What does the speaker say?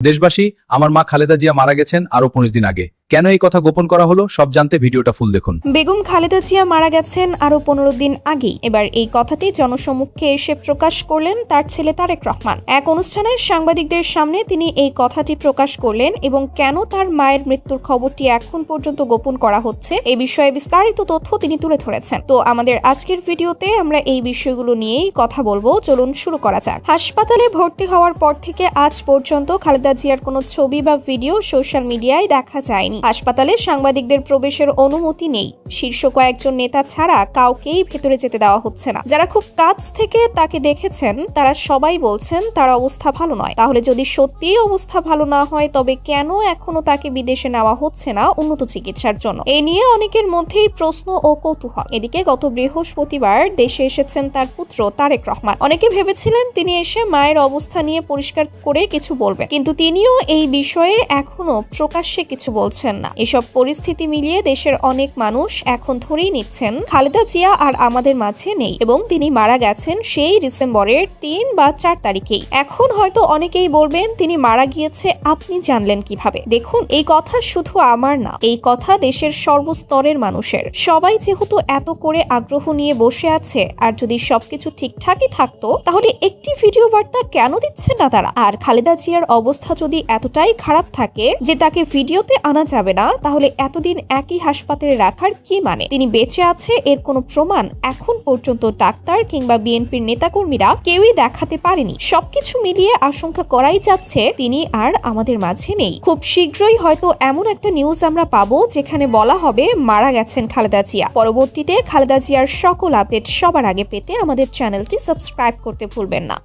দেশবাসী, আমার মা খালেদা জিয়া মারা গেছেন আরো 15 দিন আগে। কেন এই কথা গোপন করা হলো সব জানতে ভিডিওটা ফুল দেখুন। বেগম খালেদা জিয়া মারা গেছেন আরো 15 দিন আগেই। এবার এই কথাটি জনসম্মুখে এসে প্রকাশ করলেন তার ছেলে তারেক রহমান। এক অনুষ্ঠানে সাংবাদিকদের সামনে তিনি এই কথাটি প্রকাশ করলেন এবং কেন তার মায়ের মৃত্যুর খবরটি এখন পর্যন্ত গোপন করা হচ্ছে এই বিষয়ে বিস্তারিত তথ্য তিনি তুলে ধরেছেন। তো আমাদের আজকের ভিডিওতে আমরা এই বিষয়গুলো নিয়েই কথা বলবো। চলুন শুরু করা যাক। হাসপাতালে ভর্তি হওয়ার পর থেকে আজ পর্যন্ত খালেদা জিয়ার কোনো ছবি বা ভিডিও সোশ্যাল মিডিয়ায় দেখা যায়নি। হাসপাতালে সাংবাদিকদের প্রবেশের অনুমতি নেই। শীর্ষ কয়েকজন নেতা ছাড়া কাউকেই ভেতরে যেতে দেওয়া হচ্ছে না। যারা খুব কাছ থেকে তাকে দেখেছেন তারা সবাই বলছেন তার অবস্থা ভালো নয়। তাহলে যদি সত্যিই অবস্থা ভালো না হয় তবে কেন এখনো তাকে বিদেশে নেওয়া হচ্ছে না উন্নত চিকিৎসার জন্য? এ নিয়ে অনেকের মধ্যেই প্রশ্ন ও কৌতূহল। এদিকে গত বৃহস্পতিবার দেশে এসেছেন তার পুত্র তারেক রহমান। অনেকে ভেবেছিলেন তিনি এসে মায়ের অবস্থা নিয়ে পরিষ্কার করে কিছু বলবেন, কিন্তু তিনিও এই বিষয়ে এখনো প্রকাশ্যে কিছু বলছেন না। এসব পরিস্থিতি মিলিয়ে দেশের অনেক মানুষ এখন ধরেই নিচ্ছেন খালেদা জিয়া আর আমাদের মাঝে নেই এবং তিনি মারা গেছেন সেই ডিসেম্বরের 3 বা 4 তারিখেই। এখন হয়তো অনেকেই বলবেন তিনি মারা গিয়েছে আপনি জানলেন কিভাবে? দেখুন, এই কথা শুধু আমার না, এই কথা দেশের সর্বস্তরের মানুষের। সবাই যেহেতু এত করে আগ্রহ নিয়ে বসে আছে, আর যদি সবকিছু ঠিকঠাকই থাকতো তাহলে একটি ভিডিও বার্তা কেন দিচ্ছেন না তারা? আর খালেদা জিয়ার অবস্থা যদি এতটাই খারাপ থাকে যে তাকে ভিডিওতে আনা যাবে না, তাহলে এতদিন একই হাসপাতালে রাখার কি মানে? তিনি বেঁচে আছে এর কোনো প্রমাণ এখন পর্যন্ত ডাক্তার কিংবা বিএনপির নেতাকর্মীরা কেউই দেখাতে পারেনি। সবকিছু মিলিয়ে আশঙ্কা করাই যাচ্ছে তিনি আর আমাদের মাঝে নেই। খুব শীঘ্রই হয়তো এমন একটা নিউজ আমরা পাবো যেখানে বলা হবে মারা গেছেন খালেদা জিয়া। পরবর্তীতে খালেদা জিয়ার সকল আপডেট সবার আগে পেতে আমাদের চ্যানেলটি সাবস্ক্রাইব করতে ভুলবেন না।